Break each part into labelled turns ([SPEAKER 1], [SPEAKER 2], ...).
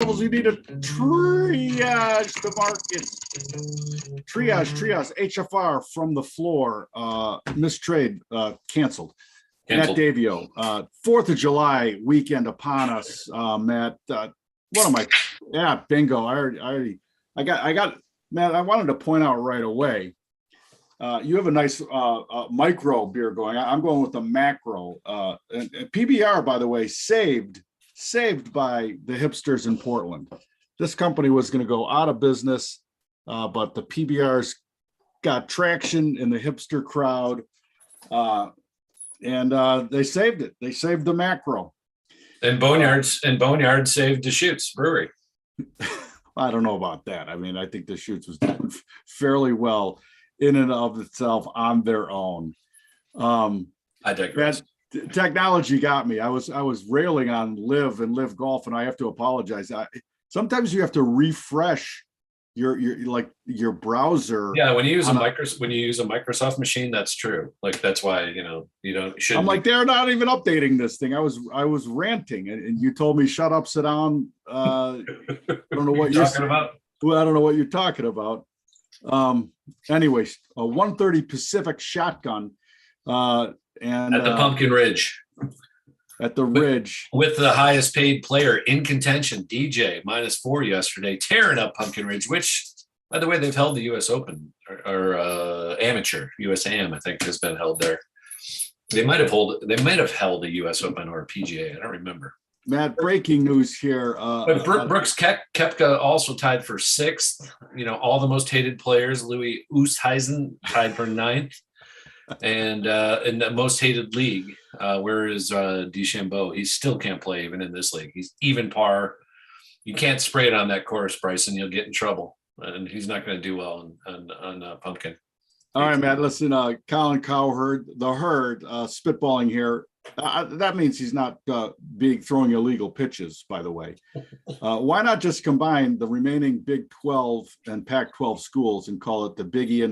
[SPEAKER 1] You need to triage the market. Triage. HFR from the floor. Mistrade canceled. Matt Davio. 4th of July weekend upon us. Matt, what am I? Yeah, bingo. I got. Matt, I wanted to point out right away. You have a nice micro beer going. I'm going with the macro. And PBR, by the way, saved by the hipsters in Portland. This company was going to go out of business, but the PBRs got traction in the hipster crowd, and they saved it. They saved the macro.
[SPEAKER 2] And Boneyard saved Deschutes Brewery.
[SPEAKER 1] I don't know about that. I mean, I think Deschutes was doing fairly well in and of itself on their own.
[SPEAKER 2] I digress.
[SPEAKER 1] Technology got me. I was railing on Live and Live Golf, and I have to apologize. Sometimes you have to refresh your browser.
[SPEAKER 2] Yeah, when you use a Microsoft machine, that's true. Like that's why you shouldn't.
[SPEAKER 1] I'm like, they're not even updating this thing. I was ranting, and you told me shut up, sit down. I don't know what you're talking about. Well, I don't know what you're talking about. Anyways, a 130 Pacific shotgun. And
[SPEAKER 2] at the Pumpkin Ridge.
[SPEAKER 1] At the Ridge.
[SPEAKER 2] With the highest paid player in contention, DJ, -4 yesterday, tearing up Pumpkin Ridge, which, by the way, they've held the U.S. Open or amateur, U.S. Am, I think, has been held there. They might have held a U.S. Open or a PGA. I don't remember.
[SPEAKER 1] Matt, breaking news here.
[SPEAKER 2] But Brooks Koepka also tied for 6th. All the most hated players. Louis Oosthuizen tied for 9th. And in the most hated league, where is DeChambeau? He still can't play even in this league. He's even par. You can't spray it on that course, Bryson. You'll get in trouble. And he's not going to do well on Pumpkin.
[SPEAKER 1] All right, Matt, listen, Colin Cowherd, the herd, spitballing here. That means he's not throwing illegal pitches, by the way. Why not just combine the remaining Big 12 and Pac-12 schools and call it the Biggie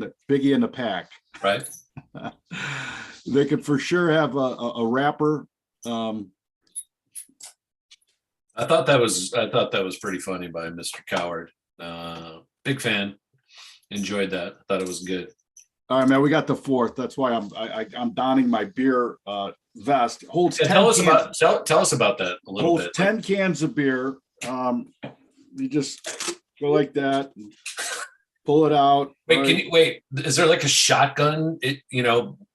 [SPEAKER 1] in the Pac?
[SPEAKER 2] Right.
[SPEAKER 1] They could for sure have a rapper.
[SPEAKER 2] I thought that was pretty funny by Mr. Coward. Big fan. Enjoyed that. Thought it was good.
[SPEAKER 1] All right, man. We got the 4th. That's why I'm donning my beer vest. Holds.
[SPEAKER 2] Yeah, tell us about that a little bit.
[SPEAKER 1] 10 cans of beer. You just go like that. And pull it out.
[SPEAKER 2] Wait, is there like a shotgun,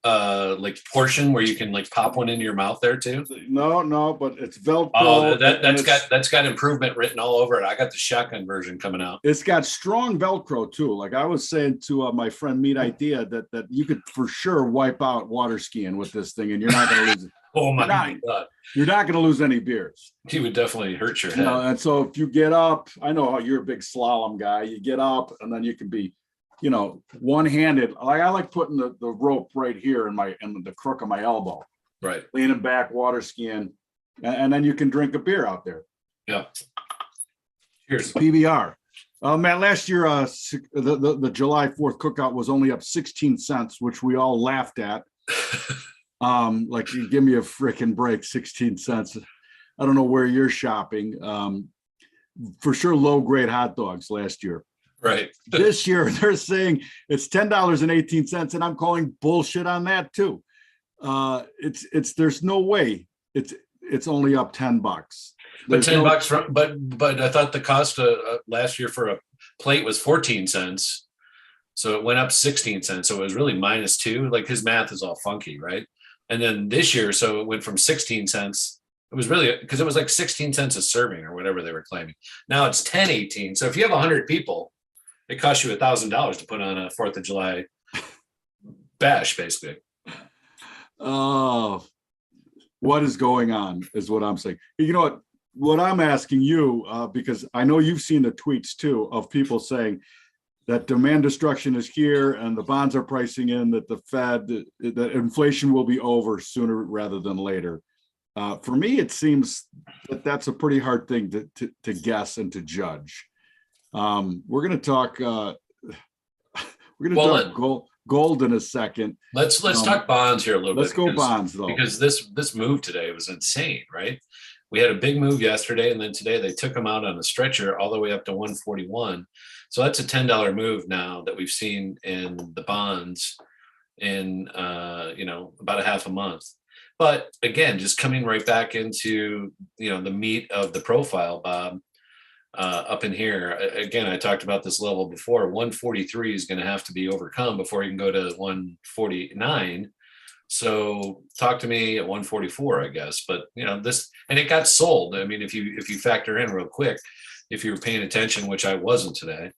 [SPEAKER 2] like portion where you can like pop one into your mouth there too?
[SPEAKER 1] No, but it's Velcro.
[SPEAKER 2] Oh, that's got improvement written all over it. I got the shotgun version coming out.
[SPEAKER 1] It's got strong Velcro too. Like I was saying to my friend Meat Idea that you could for sure wipe out water skiing with this thing, and you're not going to lose it.
[SPEAKER 2] Oh my God.
[SPEAKER 1] You're not going to lose any beers.
[SPEAKER 2] He would definitely hurt your head.
[SPEAKER 1] And so if you get up, I know you're a big slalom guy. You get up and then you can be, one-handed. I like putting the rope right here in the crook of my elbow.
[SPEAKER 2] Right.
[SPEAKER 1] Leaning back, water skiing, and then you can drink a beer out there.
[SPEAKER 2] Yeah. Cheers.
[SPEAKER 1] PBR. Matt, last year, the July 4th cookout was only up 16 cents, which we all laughed at. Like, you give me a freaking break, 16 cents. I don't know where you're shopping. For sure, low grade hot dogs last year.
[SPEAKER 2] Right.
[SPEAKER 1] This year, they're saying it's $10.18, and I'm calling bullshit on that too. There's no way it's only up $10.
[SPEAKER 2] But $10 but I thought the cost last year for a plate was 14 cents. So it went up 16 cents. So it was really -2. Like his math is all funky, right? And then this year, so it went from 16 cents. It was really because it was like 16 cents a serving or whatever they were claiming. Now it's 10.18. So if you have 100 people, it costs you $1,000 to put on a 4th of July bash, basically.
[SPEAKER 1] Oh, what is going on is what I'm saying. You know what I'm asking you, because I know you've seen the tweets too of people saying that demand destruction is here and the bonds are pricing in that the Fed, that inflation will be over sooner rather than later. For me, it seems that that's a pretty hard thing to guess and to judge. We're going to talk. Gold in a second.
[SPEAKER 2] Let's talk bonds here a little bit.
[SPEAKER 1] Let's go bonds though,
[SPEAKER 2] because this move today was insane, right? we had a big move yesterday, and then today they took them out on a stretcher all the way up to 141. So that's a $10 move now that we've seen in the bonds in about a half a month. But again, just coming right back into the meat of the profile, Bob. Up in here again, I talked about this level before. 143 is going to have to be overcome before you can go to 149. So talk to me at 144, I guess. But this, and it got sold. I mean, if you factor in real quick, if you were paying attention, which I wasn't today,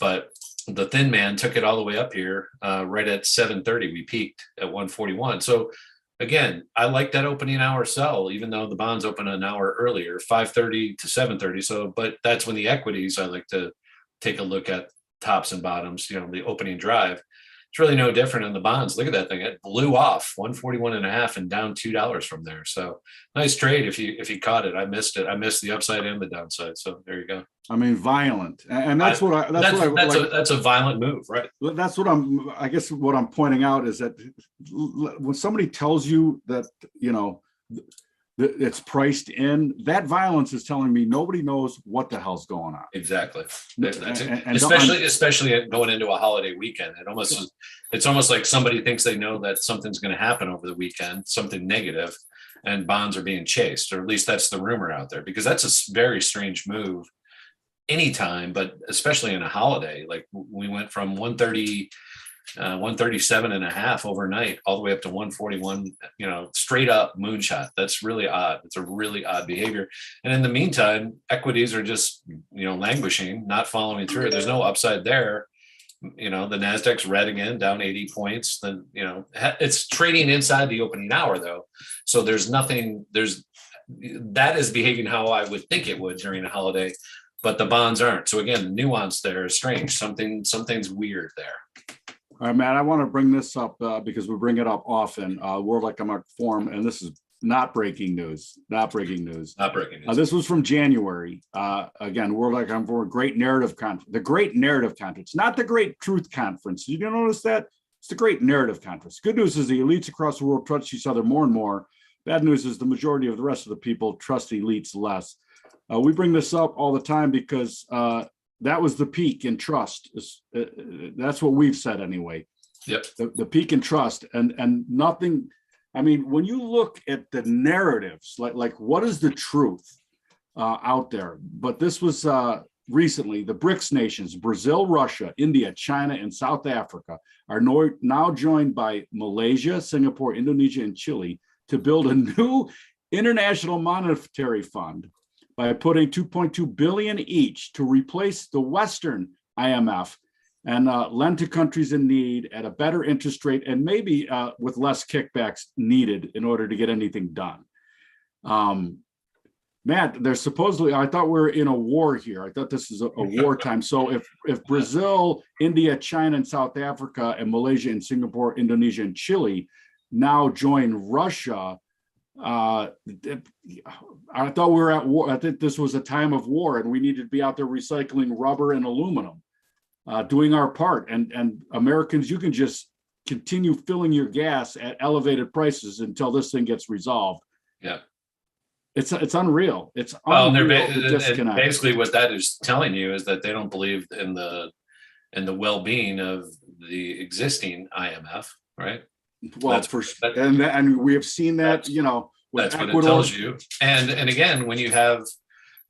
[SPEAKER 2] but the thin man took it all the way up here, right at 7:30. We peaked at 141. So again, I like that opening hour sell, even though the bonds open an hour earlier, 5:30 to 7:30. So, but that's when the equities, I like to take a look at tops and bottoms, the opening drive. It's really no different in the bonds. Look at that thing. It blew off 141.5 and down $2 from there. So nice trade if you caught it. I missed it. I missed the upside and the downside. So there you go.
[SPEAKER 1] I mean, violent. And that's
[SPEAKER 2] a violent move, right?
[SPEAKER 1] That's what I guess what I'm pointing out is that when somebody tells you that, it's priced in, that violence is telling me nobody knows what the hell's going on.
[SPEAKER 2] Exactly. Especially going into a holiday weekend. It's almost like somebody thinks they know that something's going to happen over the weekend, something negative, and bonds are being chased, or at least that's the rumor out there, because that's a very strange move anytime, but especially in a holiday. Like we went from 137.5 overnight all the way up to 141, straight up moonshot. That's really odd. It's a really odd behavior. And in the meantime, equities are just, languishing, not following through. There's no upside there. The NASDAQ's red again, down 80 points. Then, it's trading inside the opening hour though. So there's nothing, that is behaving how I would think it would during a holiday, but the bonds aren't. So again, the nuance there is strange. Something's weird there.
[SPEAKER 1] All right, Matt, I want to bring this up because we bring it up often. World Economic Forum, and this is not breaking news. This was from January. Again, World Economic Forum, Great Narrative Conference. The Great Narrative Conference, not the Great Truth Conference. You didn't notice that? It's the Great Narrative Conference. Good news is the elites across the world trust each other more and more. Bad news is the majority of the rest of the people trust elites less. We bring this up all the time because that was the peak in trust. That's what we've said anyway.
[SPEAKER 2] Yep.
[SPEAKER 1] The peak in trust and nothing. I mean, when you look at the narratives, like what is the truth out there? But this was recently, the BRICS nations, Brazil, Russia, India, China, and South Africa are now joined by Malaysia, Singapore, Indonesia, and Chile to build a new international monetary fund by putting $2.2 billion each to replace the Western IMF and lend to countries in need at a better interest rate and maybe with less kickbacks needed in order to get anything done. Matt, there's supposedly, I thought we were in a war here. I thought this is a wartime. So if Brazil, India, China, and South Africa, and Malaysia, and Singapore, Indonesia, and Chile now join Russia, I thought we were at war. I think this was a time of war and we needed to be out there recycling rubber and aluminum, doing our part. And Americans, you can just continue filling your gas at elevated prices until this thing gets resolved.
[SPEAKER 2] Yeah.
[SPEAKER 1] It's unreal. It's
[SPEAKER 2] unreal. Basically what that is telling you is that they don't believe in the well-being of the existing IMF, right?
[SPEAKER 1] Well, and we have seen that,
[SPEAKER 2] that's what it tells you. And again, when you have,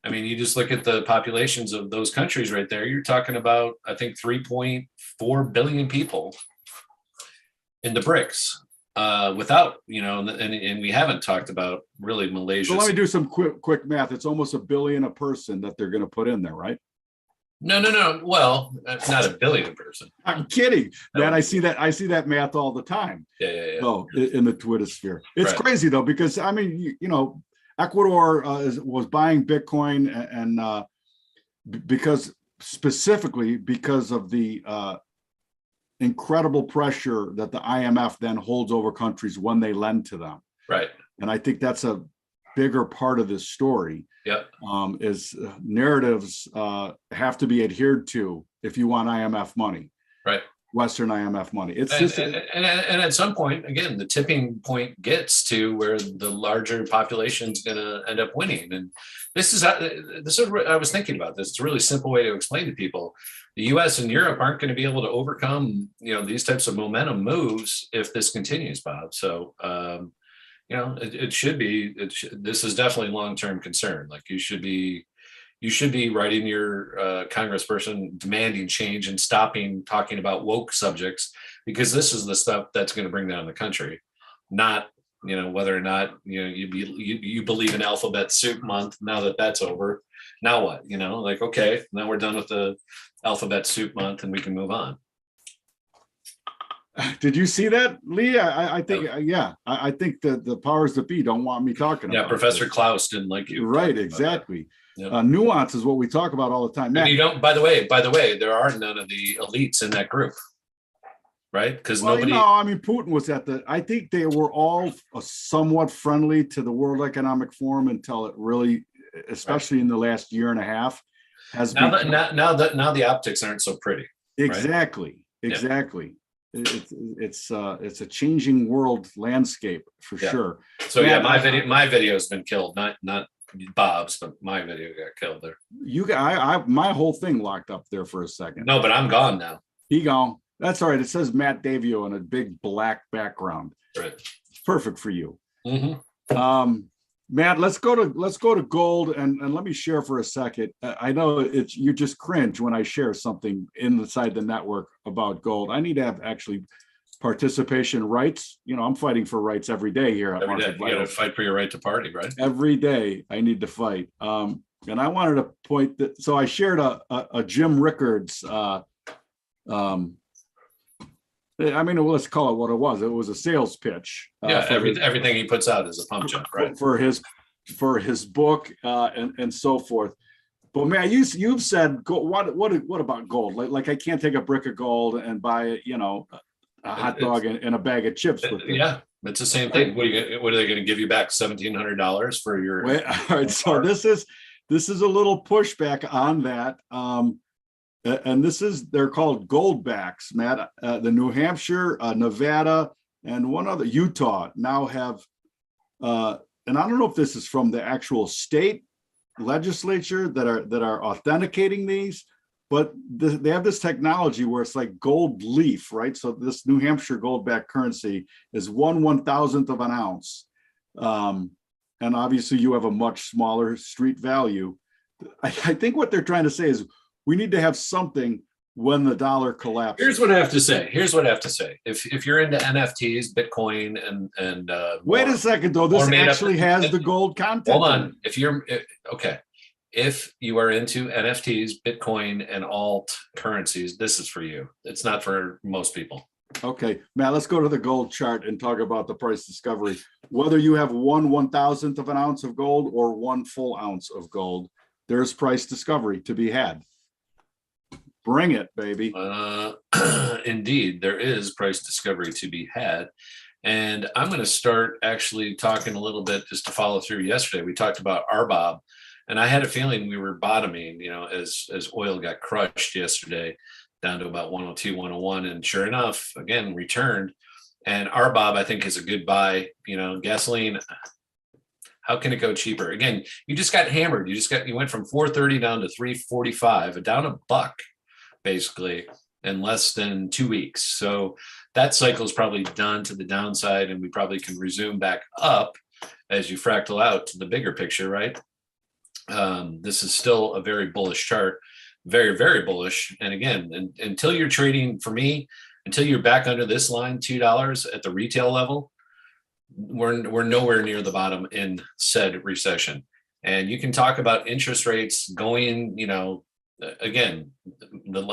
[SPEAKER 2] you just look at the populations of those countries right there, you're talking about, I think, 3.4 billion people in the BRICS without, and we haven't talked about really Malaysia.
[SPEAKER 1] So let me do some quick math. It's almost $1 billion a person that they're going to put in there, right?
[SPEAKER 2] No. Well, not $1 billion person.
[SPEAKER 1] I'm kidding. That I see that math all the time.
[SPEAKER 2] Yeah.
[SPEAKER 1] Oh, in the Twitter sphere. It's crazy though, because Ecuador was buying Bitcoin and specifically because of the incredible pressure that the IMF then holds over countries when they lend to them.
[SPEAKER 2] Right.
[SPEAKER 1] And I think that's a bigger part of this story.
[SPEAKER 2] Yeah.
[SPEAKER 1] Is narratives have to be adhered to if you want IMF money.
[SPEAKER 2] Right.
[SPEAKER 1] Western IMF money. It's
[SPEAKER 2] And,
[SPEAKER 1] just
[SPEAKER 2] and at some point, again, the tipping point gets to where the larger population is going to end up winning. And this is I was thinking about this. It's a really simple way to explain to people. The U.S. and Europe aren't going to be able to overcome, these types of momentum moves if this continues, Bob. So, it should be. This is definitely long-term concern. Like you should be writing your congressperson demanding change and stopping talking about woke subjects, because this is the stuff that's going to bring down the country, not whether or not you believe in alphabet soup month. Now that that's over, now what? Like, okay, now we're done with the alphabet soup month and we can move on.
[SPEAKER 1] Did you see that, Lee? I think, yeah, I think that the powers that be don't want me talking about.
[SPEAKER 2] Yeah, Professor Klaus didn't like you.
[SPEAKER 1] Right, exactly.
[SPEAKER 2] Yep.
[SPEAKER 1] Nuance is what we talk about all the time.
[SPEAKER 2] And you don't. By the way, there are none of the elites in that group, right? Because nobody.
[SPEAKER 1] No, I mean, Putin was I think they were all somewhat friendly to the World Economic Forum until it really, especially in the last year and a half, has
[SPEAKER 2] now the optics aren't so pretty.
[SPEAKER 1] Exactly.
[SPEAKER 2] Right?
[SPEAKER 1] Exactly. Yeah. It's a changing world landscape for sure.
[SPEAKER 2] So my video has been killed, not Bob's, but my video got killed there.
[SPEAKER 1] My whole thing locked up there for a second.
[SPEAKER 2] No, but I'm gone now.
[SPEAKER 1] He gone. That's all right. It says Matt Davio in a big black background.
[SPEAKER 2] Right.
[SPEAKER 1] Perfect for you.
[SPEAKER 2] Mm-hmm.
[SPEAKER 1] Matt, let's go to gold and let me share for a second. I know you just cringe when I share something inside the network about gold. I need to have actually participation rights. I'm fighting for rights every day here at Market
[SPEAKER 2] Vitals. You got to fight for your right to party, right?
[SPEAKER 1] Every day I need to fight. And I wanted to point that. So I shared a Jim Rickards. Let's call it what it was. It was a sales pitch.
[SPEAKER 2] Everything he puts out is a pump job, right?
[SPEAKER 1] For his book and so forth. But man, you've said what about gold? Like I can't take a brick of gold and buy a hot dog and a bag of chips with it.
[SPEAKER 2] Yeah, it's the same thing. What are they going to give you back? $1,700 for your?
[SPEAKER 1] Wait, all right. So this is a little pushback on that. And they're called goldbacks, Matt. The New Hampshire, Nevada, and one other, Utah, now have, and I don't know if this is from the actual state legislature that are authenticating these, but they have this technology where it's like gold leaf, right? So this New Hampshire gold-backed currency is 1/1000th of an ounce. And obviously you have a much smaller street value. I think what they're trying to say is we need to have something when the dollar collapses.
[SPEAKER 2] Here's what I have to say. If you're into NFTs, Bitcoin, and
[SPEAKER 1] wait a second though, this actually has the gold content.
[SPEAKER 2] Hold on. If you are into NFTs, Bitcoin, and alt currencies, this is for you. It's not for most people.
[SPEAKER 1] Okay, Matt, let's go to the gold chart and talk about the price discovery. Whether you have 1/1000th of an ounce of gold or 1 full ounce of gold, there's price discovery to be had. Bring it, baby.
[SPEAKER 2] Indeed, there is price discovery to be had. And I'm going to start actually talking a little bit just to follow through. Yesterday, we talked about RBOB, and I had a feeling we were bottoming, as oil got crushed yesterday down to about 102, 101. And sure enough, again, returned. And RBOB, I think, is a good buy. Gasoline, how can it go cheaper? Again, you just got hammered. You went from 430 down to 345, down $1, basically, in less than 2 weeks. So that cycle is probably done to the downside, and we probably can resume back up as you fractal out to the bigger picture, right? This is still a very bullish chart, very, very bullish. And again, until you're trading, for me, until you're back under this line, $2 at the retail level, we're nowhere near the bottom in said recession. And you can talk about interest rates going, again,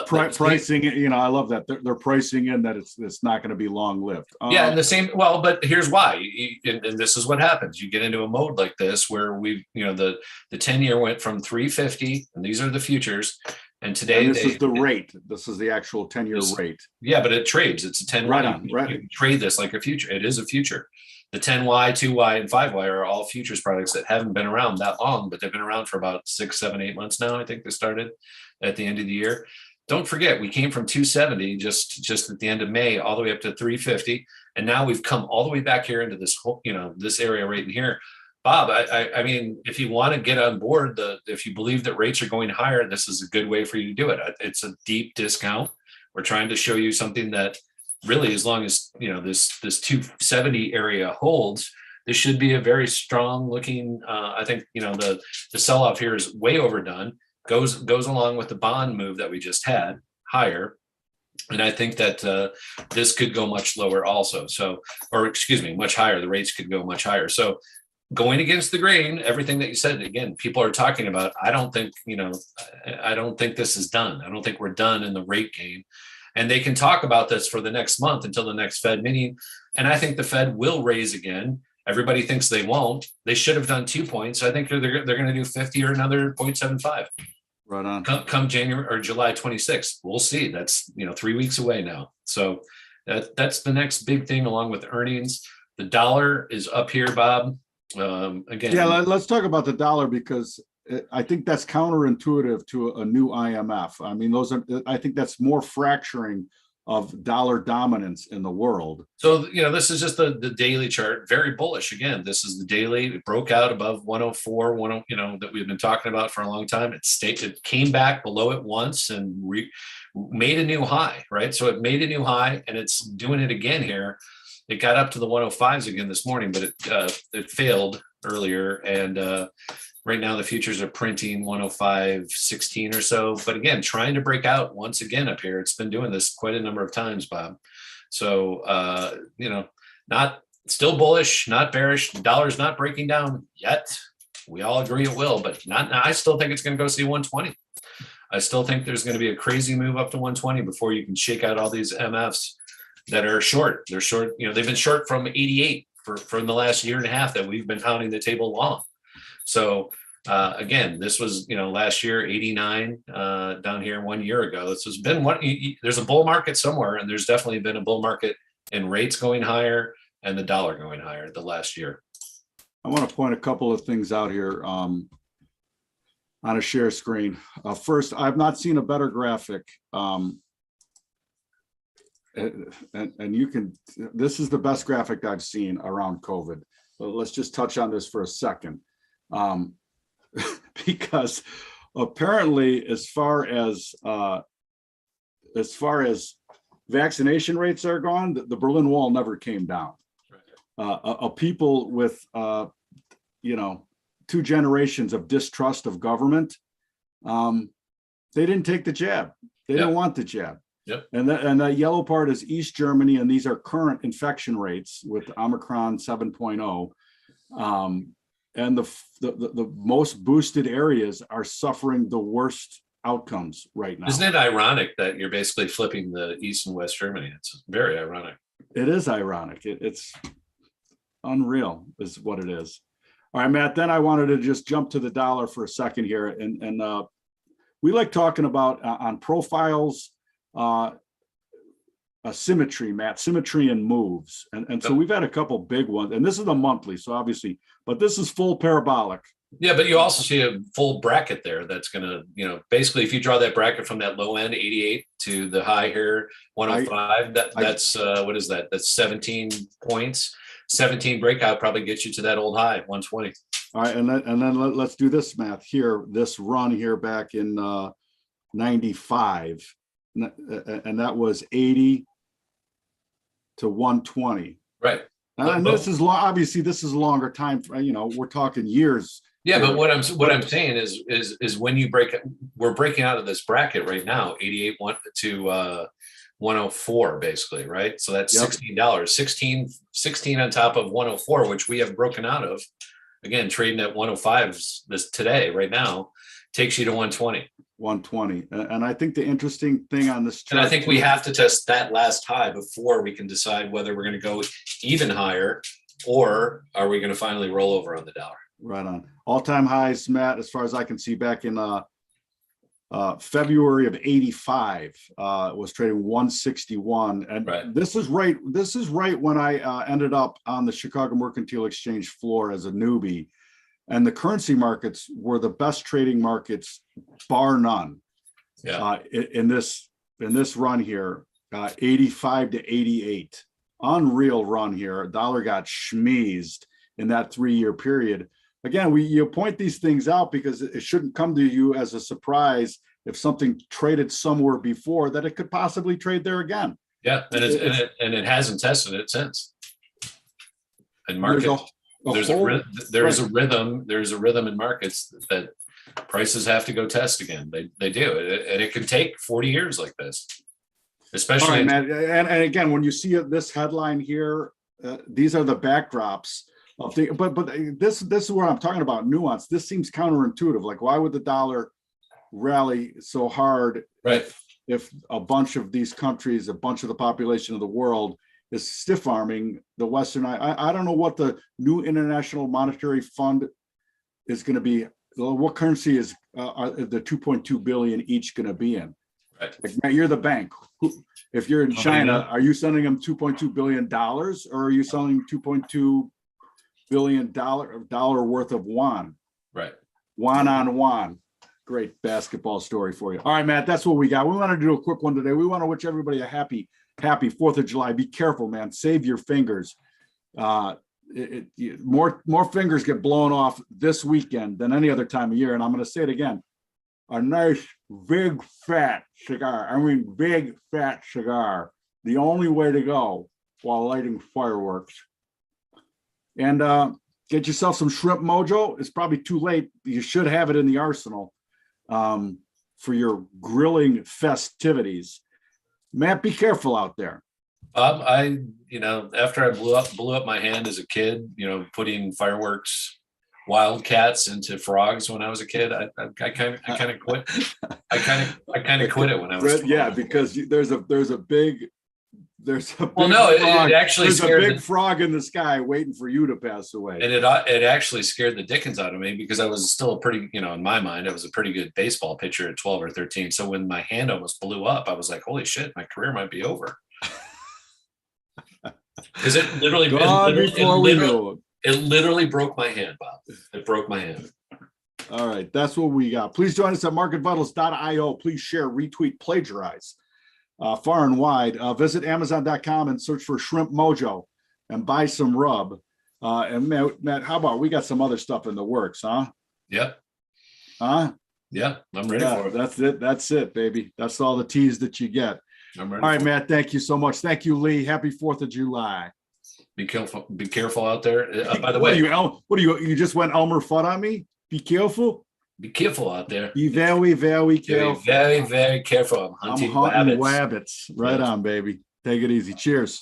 [SPEAKER 1] pricing. I love that they're pricing in that it's not going to be long lived.
[SPEAKER 2] Yeah, and the same. Well, but here's why, and this is what happens. You get into a mode like this where the 10-year went from 350, and these are the futures. And today,
[SPEAKER 1] this is the rate. This is the actual 10-year rate.
[SPEAKER 2] Yeah, but it trades. It's a 10.
[SPEAKER 1] Right.
[SPEAKER 2] You can trade this like a future. It is a future. The 10Y, 2Y, and 5Y are all futures products that haven't been around that long, but they've been around for about 6, 7, 8 months now. I think they started at the end of the year. don't forget, we came from 270 just at the end of May all the way up to 350, and now we've come all the way back here into this whole, this area right in here. Bob, I mean, if you want to get on board, if you believe that rates are going higher, this is a good way for you to do it. It's a deep discount. We're trying to show you something that really, as long as this 270 area holds, this should be a very strong looking. I think the sell off here is way overdone. Goes along with the bond move that we just had higher. And I think that this could go much lower also. So, or excuse me, much higher. The rates could go much higher. So going against the grain, everything that you said, again, people are talking about, I don't think this is done. I don't think we're done in the rate game. And they can talk about this for the next month until the next Fed meeting. And I think the Fed will raise again. Everybody thinks they won't. They should have done 2 points. I think they're going to do 50 or another 0.75.
[SPEAKER 1] Right on.
[SPEAKER 2] Come January or July 26th. We'll see. That's 3 weeks away now. So that's the next big thing, along with earnings. The dollar is up here, Bob. Again,
[SPEAKER 1] yeah, let's talk about the dollar, because I think that's counterintuitive to a new IMF. I mean, I think that's more fracturing of dollar dominance in the world.
[SPEAKER 2] So, this is just the daily chart, very bullish. Again, this is the daily. It broke out above 104, that we've been talking about for a long time. It came back below it once and made a new high, right? So it made a new high, and it's doing it again here. It got up to the 105s again this morning, but it failed earlier. And right now the futures are printing 105.16 or so. But again, trying to break out once again up here. It's been doing this quite a number of times, Bob. So, not still bullish, not bearish. The dollar's not breaking down yet. We all agree it will, but not. I still think it's going to go see 120. I still think there's going to be a crazy move up to 120 before you can shake out all these MFs that are short. They're short. They've been short from 88 for the last year and a half that we've been pounding the table long. So again, this was last year 89 down here 1 year ago. This has been there's a bull market somewhere, and there's definitely been a bull market in rates going higher and the dollar going higher the last year.
[SPEAKER 1] I want to point a couple of things out here on a share screen. First, I've not seen a better graphic. And you can, this is the best graphic I've seen around COVID. So let's just touch on this for a second. Because apparently, as far as vaccination rates are gone, the Berlin Wall never came down. People with, 2 generations of distrust of government, they didn't take the jab. They don't want the jab.
[SPEAKER 2] Yep.
[SPEAKER 1] And that yellow part is East Germany, and these are current infection rates with Omicron 7.0. And the most boosted areas are suffering the worst outcomes right now.
[SPEAKER 2] Isn't it ironic that you're basically flipping the East and West Germany? It's very ironic.
[SPEAKER 1] It is ironic. It's unreal is what it is. All right, Matt, then I wanted to just jump to the dollar for a second here. And we like talking about on profiles, symmetry, Matt, symmetry and moves. And so we've had a couple big ones, and this is the monthly, so obviously, but this is full parabolic.
[SPEAKER 2] Yeah, but you also see a full bracket there that's going to, basically, if you draw that bracket from that low end 88 to the high here 105, that's what is that? That's 17 points. 17 breakout probably gets you to that old high 120.
[SPEAKER 1] All right, and then let's do this math here. This run here back in 95, and that was 80 to 120.
[SPEAKER 2] Right.
[SPEAKER 1] And this is obviously this is a longer time. We're talking years.
[SPEAKER 2] Yeah, but what I'm saying is when we're breaking out of this bracket right now, 88 to 104 basically, right? So that's $16, 16 on top of 104, which we have broken out of. Again, trading at 105s this today, right now, takes you to 120.
[SPEAKER 1] 120. And I think the interesting thing on this chart,
[SPEAKER 2] and I think we have to test that last high before we can decide whether we're going to go even higher, or are we going to finally roll over on the dollar.
[SPEAKER 1] Right on. All-time highs, Matt, as far as I can see, back in February of 85 was trading 161. And
[SPEAKER 2] right.
[SPEAKER 1] This is right when I ended up on the Chicago Mercantile Exchange floor as a newbie. And the currency markets were the best trading markets, bar none.
[SPEAKER 2] Yeah.
[SPEAKER 1] In this run here, 85 to 88. Unreal run here. Dollar got schmeezed in that 3-year period. Again, you point these things out because it shouldn't come to you as a surprise if something traded somewhere before that it could possibly trade there again.
[SPEAKER 2] Yeah, and it hasn't tested it since. And markets, there's a rhythm. There's a rhythm in markets that prices have to go test again. They do, and it can take 40 years like this, especially.
[SPEAKER 1] All right, Matt. And again, when you see this headline here, these are the backdrops of the. But this is what I'm talking about, nuance. This seems counterintuitive. Like, why would the dollar rally so hard?
[SPEAKER 2] Right.
[SPEAKER 1] If a bunch of these countries, a bunch of the population of the world is stiff arming the Western, I don't know what the new International Monetary Fund is going to be. What currency is the 2.2 billion each going to be in?
[SPEAKER 2] Right.
[SPEAKER 1] Like, Matt, you're the bank. If you're in China, are you sending them $2.2 billion or are you selling $2.2 billion dollar worth of yuan?
[SPEAKER 2] Right.
[SPEAKER 1] Yuan on yuan. Great basketball story for you. All right, Matt, that's what we got. We want to do a quick one today. We want to wish everybody a happy 4th of July. Be careful, man. Save your fingers. More fingers get blown off this weekend than any other time of year. And I'm going to say it again. A nice, big, fat cigar. I mean, big, fat cigar. The only way to go while lighting fireworks. And get yourself some Shrimp Mojo. It's probably too late. You should have it in the arsenal for your grilling festivities. Matt, be careful out there.
[SPEAKER 2] After I blew up my hand as a kid, putting fireworks, wildcats into frogs when I was a kid, I kind of quit. I kind of quit it when I was 12.
[SPEAKER 1] Yeah, because there's a big
[SPEAKER 2] it actually scared
[SPEAKER 1] a big frog in the sky waiting for you to pass away.
[SPEAKER 2] And it actually scared the dickens out of me because I was still a pretty, in my mind, I was a pretty good baseball pitcher at 12 or 13. So when my hand almost blew up, I was like, holy shit, my career might be over. Because it literally broke my hand, Bob. It broke my hand.
[SPEAKER 1] All right, that's what we got. Please join us at marketvitals.io. Please share, retweet, plagiarize. Far and wide. Visit Amazon.com and search for Shrimp Mojo and buy some rub. And Matt, how about we got some other stuff in the works, huh?
[SPEAKER 2] Yep.
[SPEAKER 1] Huh?
[SPEAKER 2] Yeah, I'm ready for it.
[SPEAKER 1] That's it, baby. That's all the teas that you get.
[SPEAKER 2] I'm ready.
[SPEAKER 1] All right, Matt, thank you so much. Thank you, Lee. Happy 4th of July.
[SPEAKER 2] Be careful out there. By the way,
[SPEAKER 1] you just went Elmer Fudd on me? Be careful.
[SPEAKER 2] Be careful out there.
[SPEAKER 1] Be very, very careful.
[SPEAKER 2] Very, very careful.
[SPEAKER 1] I'm hunting rabbits. Right on, baby. Take it easy. Cheers.